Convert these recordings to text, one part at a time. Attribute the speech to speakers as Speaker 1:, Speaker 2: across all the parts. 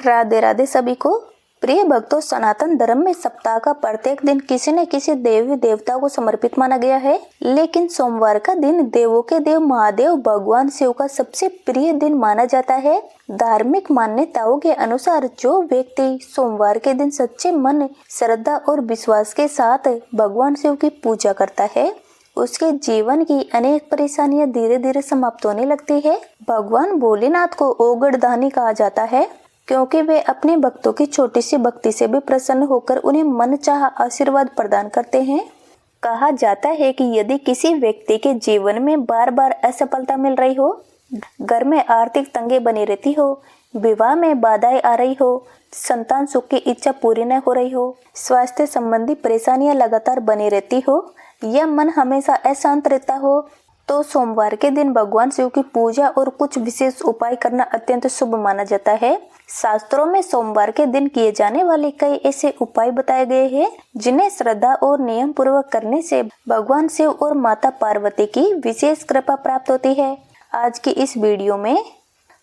Speaker 1: राधे राधे सभी को। प्रिय भक्तों, सनातन धर्म में सप्ताह का प्रत्येक दिन किसी न किसी देवी देवता को समर्पित माना गया है, लेकिन सोमवार का दिन देवों के देव महादेव भगवान शिव का सबसे प्रिय दिन माना जाता है। धार्मिक मान्यताओं के अनुसार जो व्यक्ति सोमवार के दिन सच्चे मन, श्रद्धा और विश्वास के साथ भगवान शिव की पूजा करता है, उसके जीवन की अनेक परेशानियां धीरे धीरे समाप्त होने लगती है। भगवान भोलेनाथ को ओगड़दानी कहा जाता है, क्योंकि वे अपने भक्तों की छोटी सी भक्ति से भी प्रसन्न होकर उन्हें मनचाहा आशीर्वाद प्रदान करते हैं। कहा जाता है कि यदि किसी व्यक्ति के जीवन में बार बार असफलता मिल रही हो, घर में आर्थिक तंगी बनी रहती हो, विवाह में बाधाएं आ रही हो, संतान सुख की इच्छा पूरी न हो रही हो, स्वास्थ्य संबंधी परेशानियां लगातार बनी रहती हो या मन हमेशा अशांत रहता हो, तो सोमवार के दिन भगवान शिव की पूजा और कुछ विशेष उपाय करना अत्यंत शुभ माना जाता है। शास्त्रों में सोमवार के दिन किए जाने वाले कई ऐसे उपाय बताए गए हैं जिन्हें श्रद्धा और नियम पूर्वक करने से भगवान शिव और माता पार्वती की विशेष कृपा प्राप्त होती है। आज की इस वीडियो में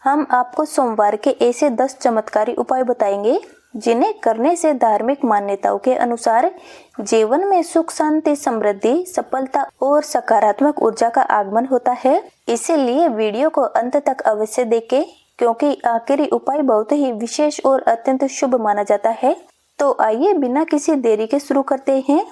Speaker 1: हम आपको सोमवार के ऐसे 10 चमत्कारी उपाय बताएंगे जिन्हें करने से धार्मिक मान्यताओं के अनुसार जीवन में सुख, शांति, समृद्धि, सफलता और सकारात्मक ऊर्जा का आगमन होता है। इसीलिए वीडियो को अंत तक अवश्य देखें, क्योंकि आखिरी उपाय बहुत ही विशेष और अत्यंत शुभ माना जाता है। तो आइए बिना किसी देरी के शुरू करते हैं।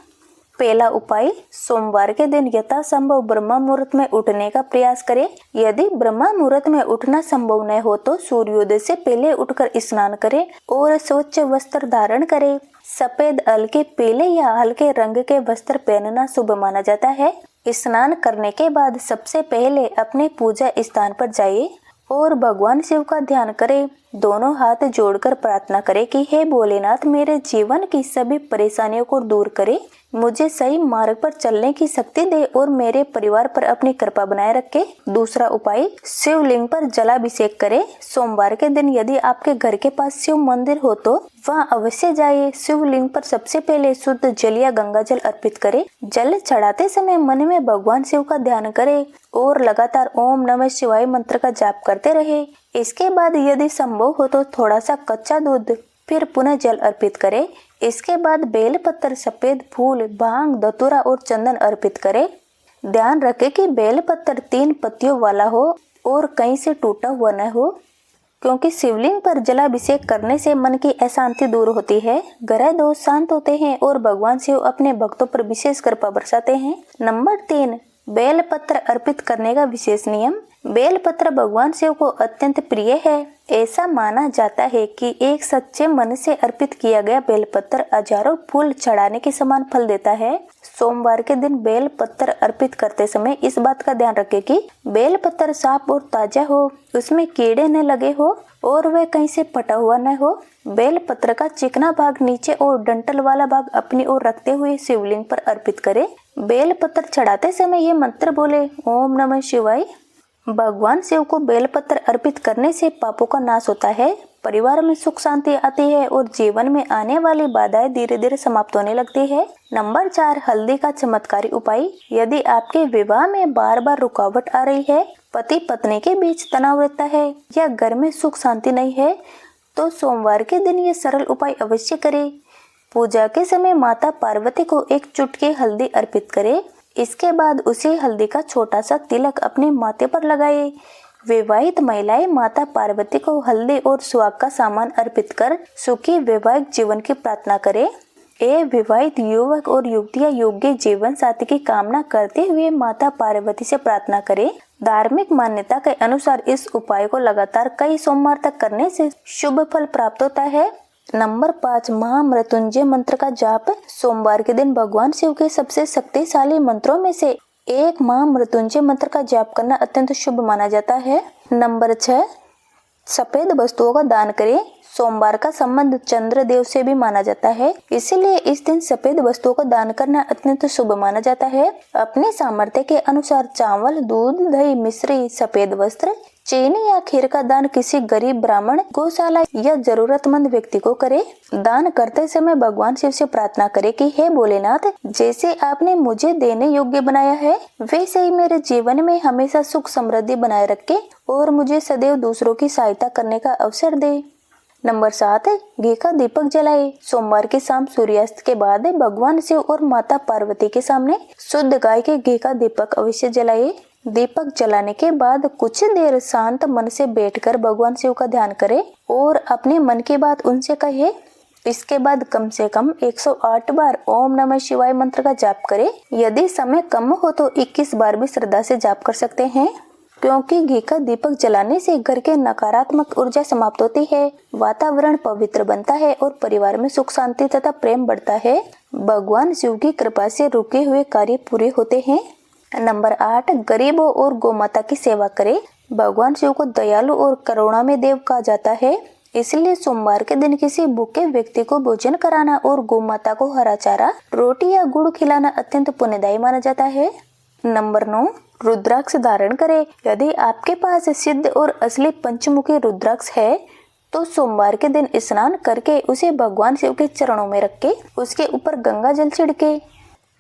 Speaker 1: पहला उपाय, सोमवार के दिन यथासंभव ब्रह्म मुहूर्त में उठने का प्रयास करें। यदि ब्रह्म मुहूर्त में उठना संभव न हो तो सूर्योदय से पहले उठकर स्नान करें और स्वच्छ वस्त्र धारण करें। सफेद, हल्के पीले या हल्के रंग के वस्त्र पहनना शुभ माना जाता है। स्नान करने के बाद सबसे पहले अपने पूजा स्थान पर जाइए और भगवान शिव का ध्यान करें। दोनों हाथ जोड़कर प्रार्थना करें कि हे भोलेनाथ, मेरे जीवन की सभी परेशानियों को दूर करें, मुझे सही मार्ग पर चलने की शक्ति दे और मेरे परिवार पर अपनी कृपा बनाए रखे। दूसरा उपाय, शिवलिंग पर जलाभिषेक करें। सोमवार के दिन यदि आपके घर के पास शिव मंदिर हो तो वहां अवश्य जाइए। शिवलिंग पर सबसे पहले शुद्ध जल या गंगा जल अर्पित करें। जल चढ़ाते समय मन में भगवान शिव का ध्यान करें और लगातार ओम नमः शिवाय मंत्र का जाप करते रहे। इसके बाद यदि संभव हो तो थोड़ा सा कच्चा दूध, फिर पुनः जल अर्पित करें। इसके बाद बेल पत्र, सफेद फूल, भांग, धतूरा और चंदन अर्पित करें। ध्यान रखें कि बेल पत्र 3 पत्तियों वाला हो और कहीं से टूटा हुआ न हो, क्योंकि शिवलिंग पर जलाभिषेक करने से मन की अशांति दूर होती है, ग्रह दोष शांत होते हैं और भगवान शिव अपने भक्तों पर विशेष कृपा बरसाते हैं। नंबर 3, बेल पत्र अर्पित करने का विशेष नियम। बेल पत्र भगवान शिव को अत्यंत प्रिय है। ऐसा माना जाता है कि एक सच्चे मन से अर्पित किया गया बेल पत्र हजारों फूल चढ़ाने के समान फल देता है। सोमवार के दिन बेल पत्र अर्पित करते समय इस बात का ध्यान रखें कि बेल पत्र साफ और ताजा हो, उसमें कीड़े न लगे हो और वह कहीं से फटा हुआ न हो। बेल पत्र का चिकना भाग नीचे और डंठल वाला भाग अपनी ओर रखते हुए शिवलिंग पर अर्पित करें। बेल पत्र चढ़ाते समय ये मंत्र बोले, ओम नमः शिवाय। भगवान शिव को बेलपत्र अर्पित करने से पापों का नाश होता है, परिवार में सुख शांति आती है और जीवन में आने वाली बाधाएं धीरे धीरे समाप्त होने लगती है। नंबर 4, हल्दी का चमत्कारी उपाय। यदि आपके विवाह में बार बार रुकावट आ रही है, पति पत्नी के बीच तनाव रहता है या घर में सुख शांति नहीं है, तो सोमवार के दिन ये सरल उपाय अवश्य करें। पूजा के समय माता पार्वती को एक चुटकी हल्दी अर्पित करें। इसके बाद उसी हल्दी का छोटा सा तिलक अपने माथे पर लगाए। विवाहित महिलाएं माता पार्वती को हल्दी और सुहाग का सामान अर्पित कर सुखी वैवाहिक जीवन की प्रार्थना करें। विवाहित युवक और युवतियां योग्य जीवन साथी की कामना करते हुए माता पार्वती से प्रार्थना करें। धार्मिक मान्यता के अनुसार इस उपाय को लगातार कई सोमवार तक करने से शुभ फल प्राप्त होता है। नंबर 5, महामृत्युंजय मंत्र का जाप। सोमवार के दिन भगवान शिव के सबसे शक्तिशाली मंत्रों में से एक महामृत्युंजय मंत्र का जाप करना अत्यंत शुभ माना जाता है। नंबर 6, सफेद वस्तुओं का दान करें। सोमवार का संबंध चंद्रदेव से भी माना जाता है, इसीलिए इस दिन सफेद वस्तुओं को दान करना अत्यंत शुभ माना जाता है। अपने सामर्थ्य के अनुसार चावल, दूध, दही, मिश्री, सफेद वस्त्र, चीनी या खीर का दान किसी गरीब ब्राह्मण, गौशाला या जरूरतमंद व्यक्ति को करे। दान करते समय भगवान शिव से प्रार्थना करें कि हे भोलेनाथ, जैसे आपने मुझे देने योग्य बनाया है, वैसे ही मेरे जीवन में हमेशा सुख समृद्धि बनाए रखे और मुझे सदैव दूसरों की सहायता करने का अवसर दे। नंबर 7 है घी का दीपक जलाए। सोमवार की शाम सूर्यास्त के बाद भगवान शिव और माता पार्वती के सामने शुद्ध गाय के घी का दीपक अवश्य जलाए। दीपक जलाने के बाद कुछ देर शांत मन से बैठकर भगवान शिव का ध्यान करें और अपने मन की बात उनसे कहे। इसके बाद कम से कम 108 बार ओम नमः शिवाय मंत्र का जाप करें। यदि समय कम हो तो 21 बार भी श्रद्धा से जाप कर सकते हैं, क्योंकि घी का दीपक जलाने से घर के नकारात्मक ऊर्जा समाप्त होती है, वातावरण पवित्र बनता है और परिवार में सुख शांति तथा प्रेम बढ़ता है। भगवान शिव की कृपा से रुके हुए कार्य पूरे होते हैं। नंबर 8 गरीबों और गौमाता की सेवा करें। भगवान शिव को दयालु और करुणा में देव कहा जाता है, इसलिए सोमवार के दिन किसी भूखे व्यक्ति को भोजन कराना और गौमाता को हरा चारा, रोटी या गुड़ खिलाना अत्यंत पुण्यदायी माना जाता है। नंबर 9 रुद्राक्ष धारण करें। यदि आपके पास सिद्ध और असली पंचमुखी रुद्राक्ष है तो सोमवार के दिन स्नान करके उसे भगवान शिव के चरणों में रख के उसके ऊपर गंगा जल छिड़के,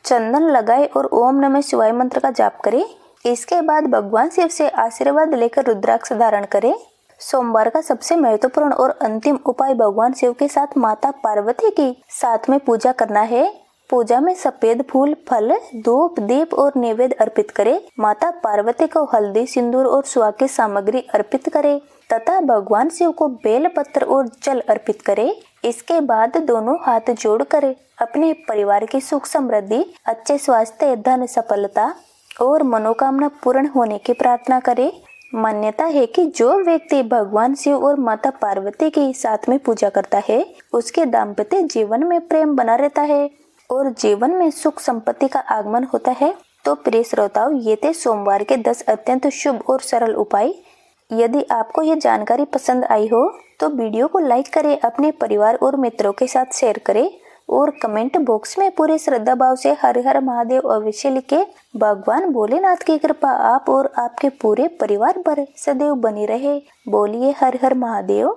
Speaker 1: चंदन लगाए और ओम नमः शिवाय मंत्र का जाप करें। इसके बाद भगवान शिव से आशीर्वाद लेकर रुद्राक्ष धारण करें। सोमवार का सबसे महत्वपूर्ण और अंतिम उपाय भगवान शिव के साथ माता पार्वती की साथ में पूजा करना है। पूजा में सफेद फूल, फल, धूप, दीप और नैवेद्य अर्पित करें। माता पार्वती को हल्दी, सिंदूर और सुहा की सामग्री अर्पित करें तथा भगवान शिव को बेल पत्र और जल अर्पित करें। इसके बाद दोनों हाथ जोड़कर अपने परिवार की सुख समृद्धि, अच्छे स्वास्थ्य, धन, सफलता और मनोकामना पूर्ण होने की प्रार्थना करें। मान्यता है कि जो व्यक्ति भगवान शिव और माता पार्वती की साथ में पूजा करता है उसके दाम्पत्य जीवन में प्रेम बना रहता है और जीवन में सुख संपत्ति का आगमन होता है। तो प्रिय श्रोताओं, ये थे सोमवार के 10 अत्यंत शुभ और सरल उपाय। यदि आपको ये जानकारी पसंद आई हो तो वीडियो को लाइक करें, अपने परिवार और मित्रों के साथ शेयर करें और कमेंट बॉक्स में पूरे श्रद्धा भाव से हर हर महादेव अवश्य लिखें। भगवान भोलेनाथ की कृपा आप और आपके पूरे परिवार पर सदैव बनी रहे। बोलिए हर हर महादेव।